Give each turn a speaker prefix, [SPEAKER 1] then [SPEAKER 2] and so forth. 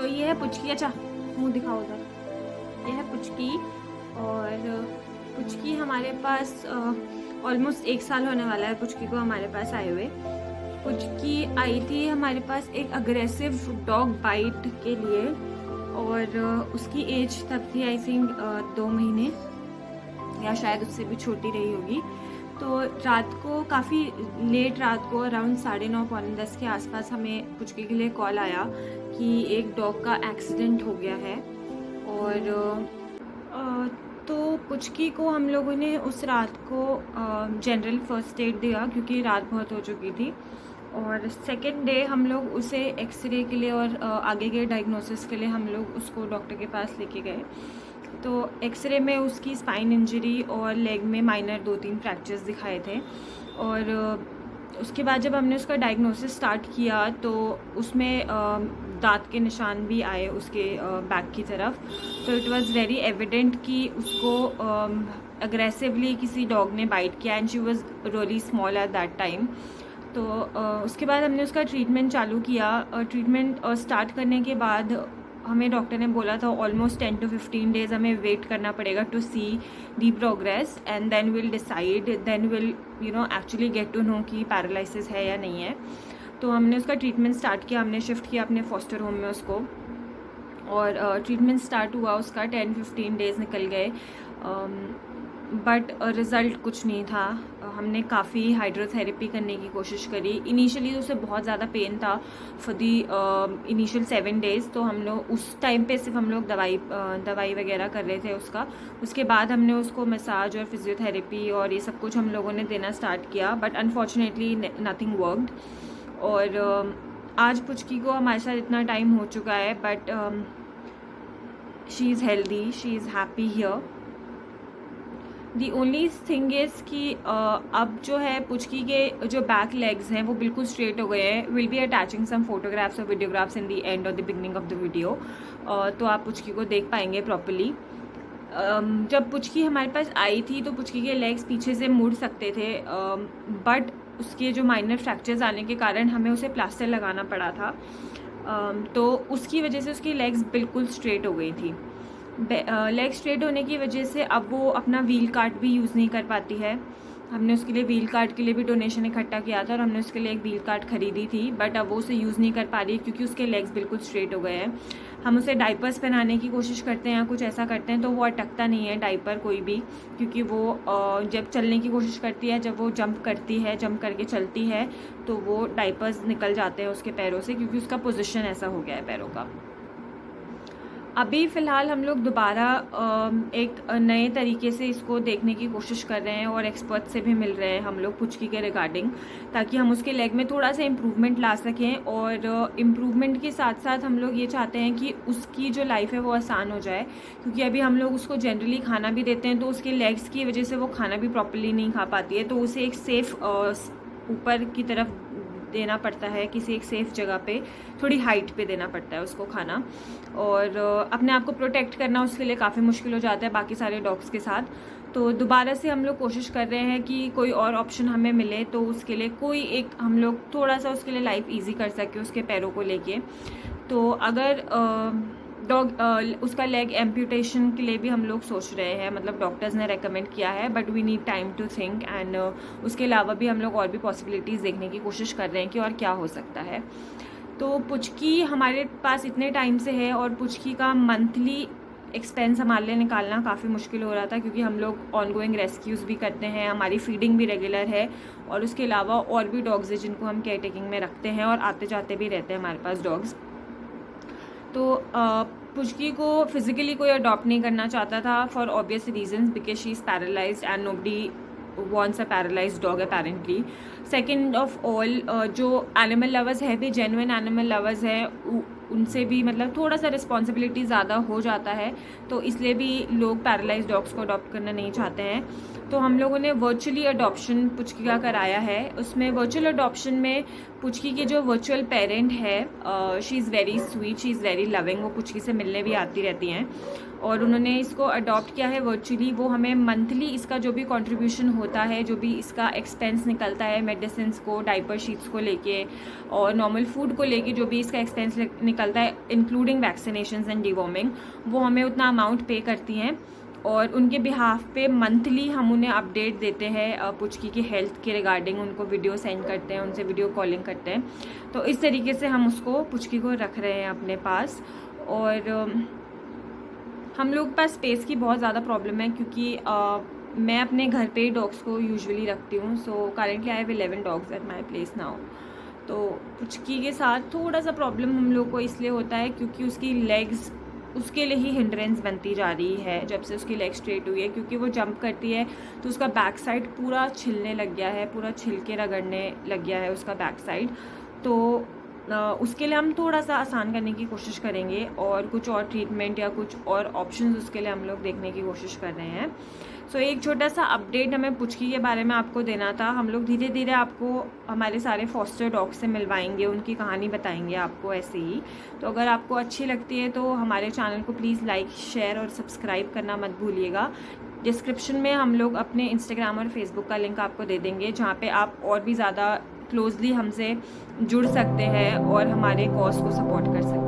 [SPEAKER 1] ये है पुचकी। अच्छा मुंह दिखाओ उधर। ये है पुचकी। और पुचकी हमारे पास ऑलमोस्ट 1 साल होने वाला है पुचकी को हमारे पास आए हुए। पुचकी आई थी हमारे पास एक अग्रेसिव डॉग बाइट के लिए, और उसकी एज तब थी आई थिंक 2 महीने या शायद उससे भी छोटी रही होगी। तो रात को काफ़ी लेट रात को अराउंड 9:30 पौने 10 के आसपास हमें पुचकी के लिए कॉल आया कि एक डॉग का एक्सीडेंट हो गया है। और तो पुचकी को हम लोगों ने उस रात को जनरल फर्स्ट एड दिया क्योंकि रात बहुत हो चुकी थी। और सेकेंड डे हम लोग उसे एक्सरे के लिए और आगे के डायग्नोसिस के लिए हम लोग उसको डॉक्टर के पास लेके गए। तो एक्सरे में उसकी स्पाइन इंजरी और लेग में माइनर 2-3 फ्रैक्चर्स दिखाए थे। और उसके बाद जब हमने उसका डायग्नोसिस स्टार्ट किया तो उसमें दांत के निशान भी आए उसके बैक की तरफ। तो इट वाज वेरी एविडेंट कि उसको अग्रेसिवली किसी डॉग ने बाइट किया and she was really small at that time. तो उसके बाद हमने उसका ट्रीटमेंट चालू किया। ट्रीटमेंट स्टार्ट करने के बाद हमें डॉक्टर ने बोला था ऑलमोस्ट 10 to 15 डेज़ हमें वेट करना पड़ेगा to see the progress and then will decide, then will actually get to know कि पैरालिसिस है या नहीं है। तो हमने उसका ट्रीटमेंट स्टार्ट किया, हमने शिफ्ट किया अपने फॉस्टर होम में उसको। और ट्रीटमेंट स्टार्ट हुआ उसका 10-15 डेज़ निकल गए, बट रिज़ल्ट कुछ नहीं था। हमने काफ़ी हाइड्रोथेरेपी करने की कोशिश करी। इनिशियली उसे बहुत ज़्यादा पेन था फॉर दी इनिशियल 7 डेज़। तो हम लोग उस टाइम पे सिर्फ हम लोग दवाई वगैरह कर रहे थे उसका। उसके बाद हमने उसको मसाज और फिजियोथेरेपी और ये सब कुछ हम लोगों ने देना स्टार्ट किया, बट अनफॉर्चुनेटली नथिंग वर्कड। और आज पुचकी को हमारे साथ इतना टाइम हो चुका है, but she is healthy, she is happy here. The only thing is कि अब जो है पुचकी के जो बैक लेग्स हैं वो बिल्कुल स्ट्रेट हो गए हैं। Will be attaching some photographs और वीडियोग्राफ्स इन दी एंड और the beginning of the video, तो आप पुचकी को देख पाएंगे प्रॉपरली। जब पुचकी हमारे पास आई थी तो पुचकी के लेग्स पीछे से मुड़ सकते थे, बट उसके जो माइनर फ्रैक्चर्स आने के कारण हमें उसे प्लास्टर लगाना पड़ा था। तो उसकी वजह से उसकी लेग्स बिल्कुल स्ट्रेट हो गई थी। लेग स्ट्रेट होने की वजह से अब वो अपना व्हील कार्ट भी यूज़ नहीं कर पाती है। हमने उसके लिए व्हील कार्ट के लिए भी डोनेशन इकट्ठा किया था और हमने उसके लिए एक व्हील कार्ट खरीदी थी, बट अब वो उसे यूज़ नहीं कर पा रही क्योंकि उसके लेग्स बिल्कुल स्ट्रेट हो गए हैं। हम उसे डाइपर्स पहनाने की कोशिश करते हैं या कुछ ऐसा करते हैं तो वो अटकता नहीं है डाइपर कोई भी, क्योंकि वो जब चलने की कोशिश करती है, जब वो जंप करती है, जंप करके चलती है, तो वो डाइपर्स निकल जाते हैं उसके पैरों से क्योंकि उसका पोजीशन ऐसा हो गया है पैरों का। अभी फ़िलहाल हम लोग दोबारा एक नए तरीके से इसको देखने की कोशिश कर रहे हैं और एक्सपर्ट से भी मिल रहे हैं हम लोग पुचकी के रिगार्डिंग, ताकि हम उसके लेग में थोड़ा सा इम्प्रूवमेंट ला सकें। और इम्प्रूवमेंट के साथ साथ हम लोग ये चाहते हैं कि उसकी जो लाइफ है वो आसान हो जाए, क्योंकि अभी हम लोग उसको जनरली खाना भी देते हैं तो उसके लेग्स की वजह से वो खाना भी प्रॉपरली नहीं खा पाती है। तो उसे एक सेफ़ ऊपर की तरफ देना पड़ता है, किसी एक सेफ़ जगह पे, थोड़ी हाइट पे देना पड़ता है उसको खाना। और अपने आप को प्रोटेक्ट करना उसके लिए काफ़ी मुश्किल हो जाता है बाकी सारे डॉग्स के साथ। तो दोबारा से हम लोग कोशिश कर रहे हैं कि कोई और ऑप्शन हमें मिले तो उसके लिए कोई एक हम लोग थोड़ा सा उसके लिए लाइफ ईजी कर सके उसके पैरों को लेके। तो अगर उसका लेग एम्प्यूटेशन के लिए भी हम लोग सोच रहे हैं, मतलब डॉक्टर्स ने रेकमेंड किया है, but we need time to think. And उसके अलावा भी हम लोग और भी पॉसिबिलिटीज़ देखने की कोशिश कर रहे हैं कि और क्या हो सकता है। तो पुचकी हमारे पास इतने टाइम से है और पुचकी का मंथली एक्सपेंस हमारे लिए निकालना काफ़ी मुश्किल हो रहा था, क्योंकि हम लोग ऑनगोइंग रेस्क्यूज़ भी करते हैं, हमारी फीडिंग भी रेगुलर है, और उसके अलावा और भी डॉग्स हैं जिनको हम केयर टेकिंग में रखते हैं और आते जाते भी रहते हैं हमारे पास डॉग्स। तो पुचकी को फिज़िकली कोई अडॉप्ट नहीं करना चाहता था for obvious reasons, because she is paralysed and nobody wants a paralyzed dog apparently. Second of all, जो एनिमल लवर्स है भी जेन्युइन एनिमल लवर्स हैं, उनसे भी मतलब थोड़ा सा रिस्पॉन्सिबिलिटी ज़्यादा हो जाता है, तो इसलिए भी लोग पैरालाइज्ड डॉग्स को अडॉप्ट करना नहीं चाहते हैं। तो हम लोगों ने वर्चुअली अडॉप्शन पुचकी का कराया है। उसमें वर्चुअल अडॉप्शन में पुचकी के जो वर्चुअल पेरेंट है, she is very sweet, she is very loving, वो पुचकी से मिलने भी आती रहती हैं और उन्होंने इसको अडॉप्ट किया है वर्चुअली। वो हमें मंथली इसका जो भी कंट्रीब्यूशन होता है, जो भी इसका एक्सपेंस निकलता है मेडिसिन को, डाइपर शीट्स को लेके और नॉर्मल फूड को लेके जो भी इसका एक्सपेंस निकलता है इंक्लूडिंग वैक्सीनेशंस एंड डिवॉर्मिंग, वो हमें उतना अमाउंट पे करती हैं और उनके बिहाफ पे मंथली हम उन्हें अपडेट देते हैं पुचकी की हेल्थ के रिगार्डिंग, उनको वीडियो सेंड करते हैं, उनसे वीडियो कॉलिंग करते हैं। तो इस तरीके से हम उसको पुचकी को रख रहे हैं अपने पास। और हम लोग के पास स्पेस की बहुत ज़्यादा प्रॉब्लम है क्योंकि मैं अपने घर पे ही डॉग्स को यूजुअली रखती हूँ। So currently I have 11 dogs at my place now. तो पुचकी के साथ थोड़ा सा प्रॉब्लम हम लोग को इसलिए होता है क्योंकि उसकी लेग्स उसके लिए ही हिंड्रेंस बनती जा रही है जब से उसकी लेग स्ट्रेट हुई है, क्योंकि वो जंप करती है तो उसका बैक साइड पूरा छिलने लग गया है, पूरा छिल के रगड़ने लग गया है उसका बैक साइड। तो उसके लिए हम थोड़ा सा आसान करने की कोशिश करेंगे और कुछ और ट्रीटमेंट या कुछ और ऑप्शंस उसके लिए हम लोग देखने की कोशिश कर रहे हैं। सो एक छोटा सा अपडेट हमें पुचकी के बारे में आपको देना था। हम लोग धीरे धीरे आपको हमारे सारे फॉस्टर डॉग से मिलवाएंगे, उनकी कहानी बताएंगे आपको ऐसे ही। तो अगर आपको अच्छी लगती है तो हमारे चैनल को प्लीज़ लाइक, शेयर और सब्सक्राइब करना मत भूलिएगा। डिस्क्रिप्शन में हम लोग अपने इंस्टाग्राम और फेसबुक का लिंक आपको दे देंगे, जहाँ पे आप और भी ज़्यादा क्लोजली हमसे जुड़ सकते हैं और हमारे कॉज को सपोर्ट कर सकते हैं।